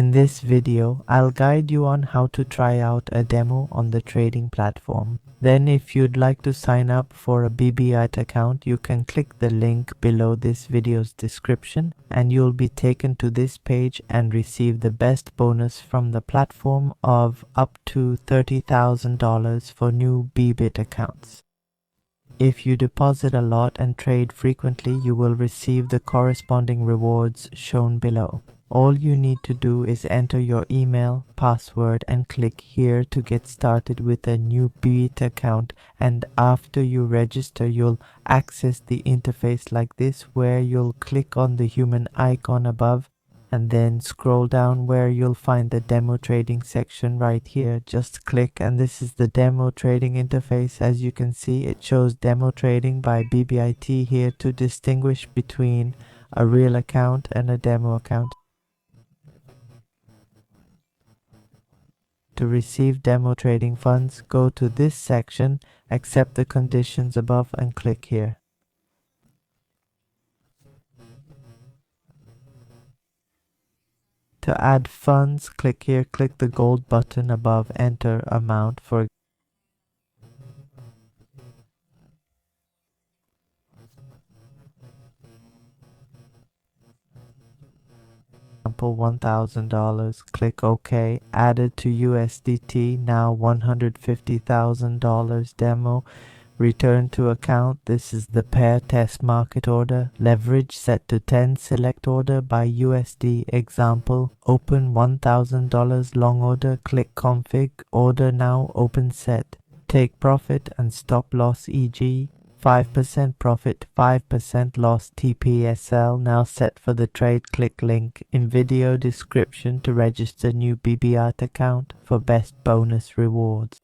In this video, I'll guide you on how to try out a demo on the trading platform. Then if you'd like to sign up for a Bybit account, you can click the link below this video's description and you'll be taken to this page and receive the best bonus from the platform of up to $30,000 for new Bybit accounts. If you deposit a lot and trade frequently, you will receive the corresponding rewards shown below. All you need to do is enter your email, password and click here to get started with a new Bybit account, and after you register you'll access the interface like this, where you'll click on the human icon above and then scroll down where you'll find the demo trading section right here. Just click and this is the demo trading interface. As you can see, it shows demo trading by Bybit here to distinguish between a real account and a demo account. To receive demo trading funds, go to this section, accept the conditions above and click here. To add funds, click here, click the gold button above, enter amount. For example, $1,000, click OK, added to USDT, now $150,000 demo. Return to account. This is the pair test market order. Leverage set to 10. Select order by USD. Example, open $1,000 long order. Click config. Order now. Open set. Take profit and stop loss, e.g. 5% profit, 5% loss, TPSL. Now set for the trade. Click link in video description to register new Bybit account for best bonus rewards.